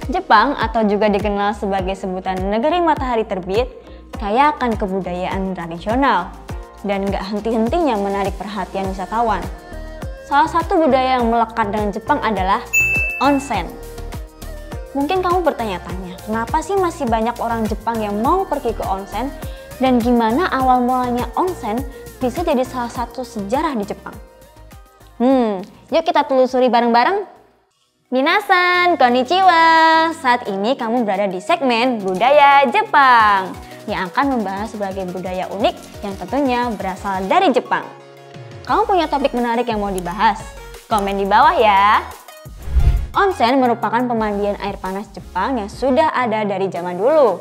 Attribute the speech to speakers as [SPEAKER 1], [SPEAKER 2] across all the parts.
[SPEAKER 1] Jepang atau juga dikenal sebagai sebutan negeri matahari terbit, kaya akan kebudayaan tradisional dan gak henti-hentinya menarik perhatian wisatawan. Salah satu budaya yang melekat dengan Jepang adalah onsen. Mungkin kamu bertanya-tanya, kenapa sih masih banyak orang Jepang yang mau pergi ke onsen dan gimana awal mulanya onsen bisa jadi salah satu sejarah di Jepang? Yuk kita telusuri bareng-bareng. Minasan, konnichiwa! Saat ini kamu berada di segmen Budaya Jepang yang akan membahas sebagai budaya unik yang tentunya berasal dari Jepang. Kamu punya topik menarik yang mau dibahas? Komen di bawah ya! Onsen merupakan pemandian air panas Jepang yang sudah ada dari zaman dulu.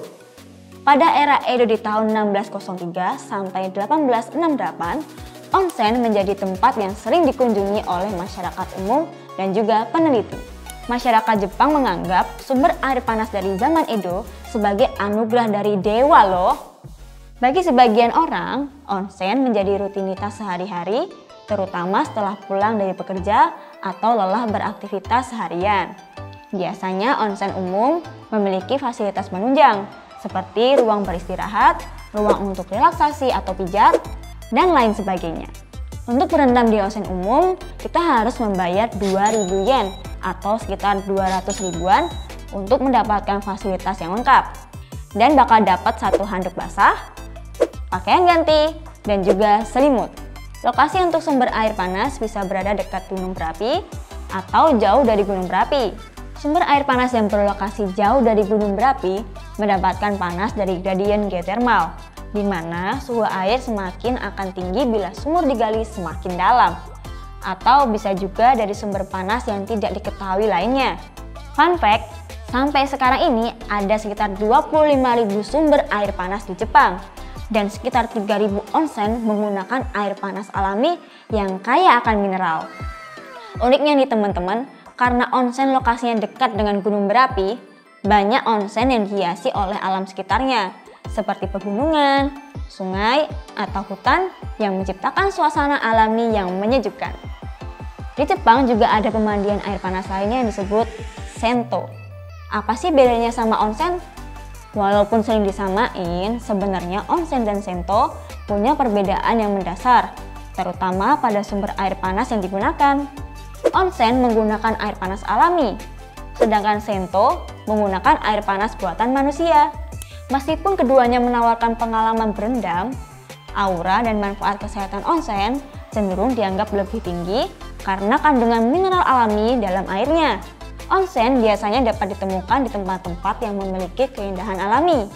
[SPEAKER 1] Pada era Edo di tahun 1603 sampai 1868, onsen menjadi tempat yang sering dikunjungi oleh masyarakat umum dan juga peneliti. Masyarakat Jepang menganggap sumber air panas dari zaman Edo sebagai anugerah dari dewa loh. Bagi sebagian orang, onsen menjadi rutinitas sehari-hari, terutama setelah pulang dari bekerja atau lelah beraktivitas seharian. Biasanya onsen umum memiliki fasilitas penunjang, seperti ruang beristirahat, ruang untuk relaksasi atau pijat, dan lain sebagainya. Untuk berendam di onsen umum, kita harus membayar 2.000 yen atau sekitar 200 ribuan untuk mendapatkan fasilitas yang lengkap. Dan bakal dapat satu handuk basah, pakaian ganti, dan juga selimut. Lokasi untuk sumber air panas bisa berada dekat gunung berapi atau jauh dari gunung berapi. Sumber air panas yang berlokasi jauh dari gunung berapi mendapatkan panas dari gradien geotermal, di mana suhu air semakin akan tinggi bila sumur digali semakin dalam. Atau bisa juga dari sumber panas yang tidak diketahui lainnya. Fun fact, sampai sekarang ini ada sekitar 25.000 sumber air panas di Jepang dan sekitar 3.000 onsen menggunakan air panas alami yang kaya akan mineral. Uniknya nih teman-teman, karena onsen lokasinya dekat dengan gunung berapi, banyak onsen yang dihiasi oleh alam sekitarnya, seperti pegunungan, sungai, atau hutan yang menciptakan suasana alami yang menyejukkan. Di Jepang juga ada pemandian air panas lainnya yang disebut sento. Apa sih bedanya sama onsen? Walaupun sering disamain, sebenarnya onsen dan sento punya perbedaan yang mendasar, terutama pada sumber air panas yang digunakan. Onsen menggunakan air panas alami, sedangkan sento menggunakan air panas buatan manusia. Meskipun keduanya menawarkan pengalaman berendam, aura dan manfaat kesehatan onsen cenderung dianggap lebih tinggi karena kandungan mineral alami dalam airnya. Onsen biasanya dapat ditemukan di tempat-tempat yang memiliki keindahan alami.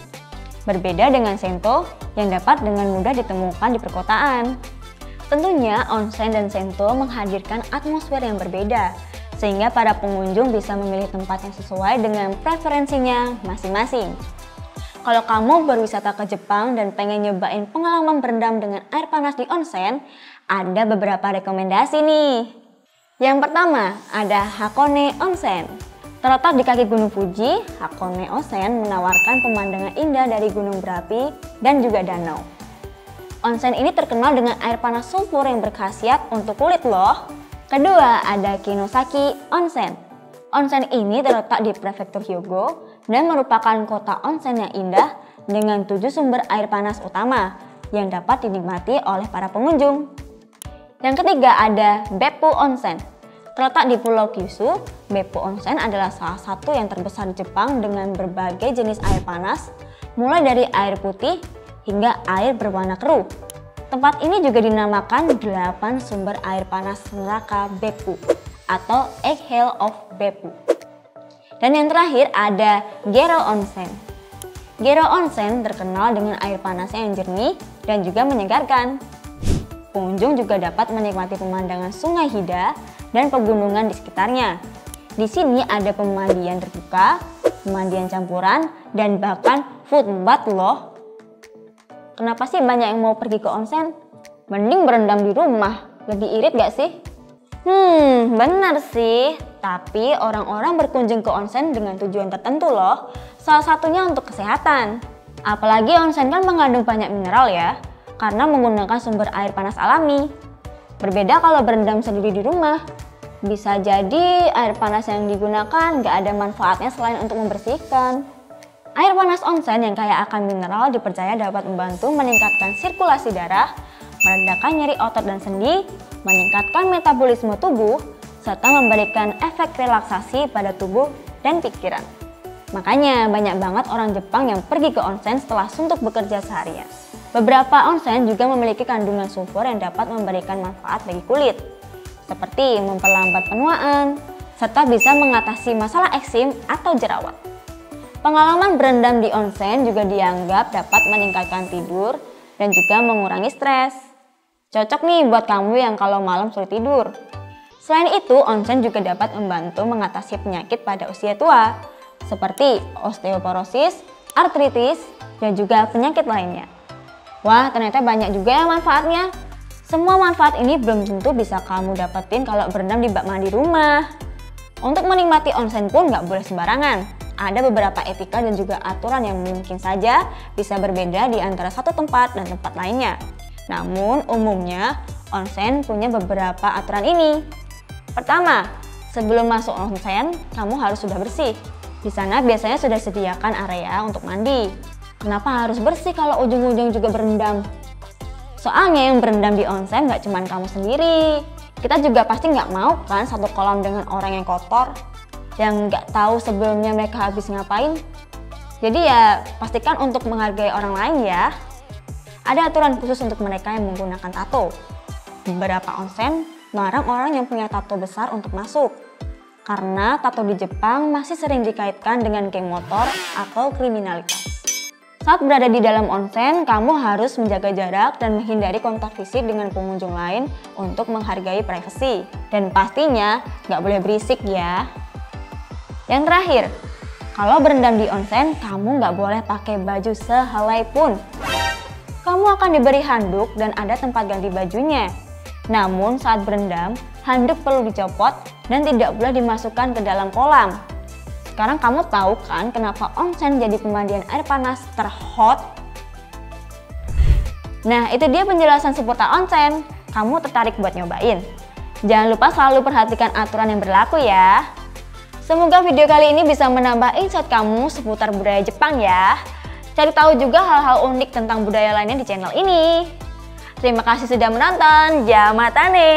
[SPEAKER 1] Berbeda dengan sento yang dapat dengan mudah ditemukan di perkotaan. Tentunya onsen dan sento menghadirkan atmosfer yang berbeda, sehingga para pengunjung bisa memilih tempat yang sesuai dengan preferensinya masing-masing. Kalau kamu berwisata ke Jepang dan pengen nyobain pengalaman berendam dengan air panas di onsen, ada beberapa rekomendasi nih. Yang pertama, ada Hakone Onsen. Terletak di kaki Gunung Fuji, Hakone Onsen menawarkan pemandangan indah dari gunung berapi dan juga danau. Onsen ini terkenal dengan air panas sulfur yang berkhasiat untuk kulit loh. Kedua, ada Kinosaki Onsen. Onsen ini terletak di prefektur Hyogo dan merupakan kota onsen yang indah dengan 7 sumber air panas utama yang dapat dinikmati oleh para pengunjung. Yang ketiga ada Beppu Onsen. Terletak di Pulau Kyushu, Beppu Onsen adalah salah satu yang terbesar di Jepang dengan berbagai jenis air panas, mulai dari air putih hingga air berwarna keruh. Tempat ini juga dinamakan 8 sumber air panas neraka Beppu atau Egg Hell of Beppu. Dan yang terakhir ada Gero Onsen. Gero Onsen terkenal dengan air panasnya yang jernih dan juga menyegarkan. Pengunjung juga dapat menikmati pemandangan Sungai Hida dan pegunungan di sekitarnya. Di sini ada pemandian terbuka, pemandian campuran, dan bahkan food bath loh. Kenapa sih banyak yang mau pergi ke onsen? Mending berendam di rumah, lebih irit gak sih? Benar sih. Tapi orang-orang berkunjung ke onsen dengan tujuan tertentu loh. Salah satunya untuk kesehatan. Apalagi onsen kan mengandung banyak mineral ya, karena menggunakan sumber air panas alami. Berbeda kalau berendam sendiri di rumah. Bisa jadi air panas yang digunakan nggak ada manfaatnya selain untuk membersihkan. Air panas onsen yang kaya akan mineral dipercaya dapat membantu meningkatkan sirkulasi darah, meredakan nyeri otot dan sendi, meningkatkan metabolisme tubuh, serta memberikan efek relaksasi pada tubuh dan pikiran. Makanya banyak banget orang Jepang yang pergi ke onsen setelah suntuk bekerja seharian. Beberapa onsen juga memiliki kandungan sulfur yang dapat memberikan manfaat bagi kulit, seperti memperlambat penuaan, serta bisa mengatasi masalah eksim atau jerawat. Pengalaman berendam di onsen juga dianggap dapat meningkatkan tidur dan juga mengurangi stres. Cocok nih buat kamu yang kalau malam sulit tidur. Selain itu, onsen juga dapat membantu mengatasi penyakit pada usia tua, seperti osteoporosis, artritis, dan juga penyakit lainnya. Wah, ternyata banyak juga ya manfaatnya. Semua manfaat ini belum tentu bisa kamu dapetin kalau berendam di bak mandi rumah. Untuk menikmati onsen pun nggak boleh sembarangan. Ada beberapa etika dan juga aturan yang mungkin saja bisa berbeda di antara satu tempat dan tempat lainnya. Namun, umumnya onsen punya beberapa aturan ini. Pertama, sebelum masuk onsen, kamu harus sudah bersih. Di sana biasanya sudah sediakan area untuk mandi. Kenapa harus bersih kalau ujung-ujung juga berendam? Soalnya yang berendam di onsen nggak cuma kamu sendiri. Kita juga pasti nggak mau kan satu kolam dengan orang yang kotor, yang nggak tahu sebelumnya mereka habis ngapain. Jadi ya pastikan untuk menghargai orang lain ya. Ada aturan khusus untuk mereka yang menggunakan tato. Beberapa onsen melarang orang yang punya tato besar untuk masuk. Karena tato di Jepang masih sering dikaitkan dengan geng motor atau kriminalitas. Saat berada di dalam onsen, kamu harus menjaga jarak dan menghindari kontak fisik dengan pengunjung lain untuk menghargai privasi. Dan pastinya nggak boleh berisik ya. Yang terakhir, kalau berendam di onsen, kamu nggak boleh pakai baju sehelai pun. Kamu akan diberi handuk dan ada tempat ganti bajunya. Namun saat berendam, handuk perlu dicopot dan tidak boleh dimasukkan ke dalam kolam. Sekarang kamu tahu kan kenapa onsen jadi pemandian air panas terhot? Nah, itu dia penjelasan seputar onsen. Kamu tertarik buat nyobain? Jangan lupa selalu perhatikan aturan yang berlaku ya. Semoga video kali ini bisa menambah insight kamu seputar budaya Jepang ya. Cari tahu juga hal-hal unik tentang budaya lainnya di channel ini. Terima kasih sudah menonton. Yamatane!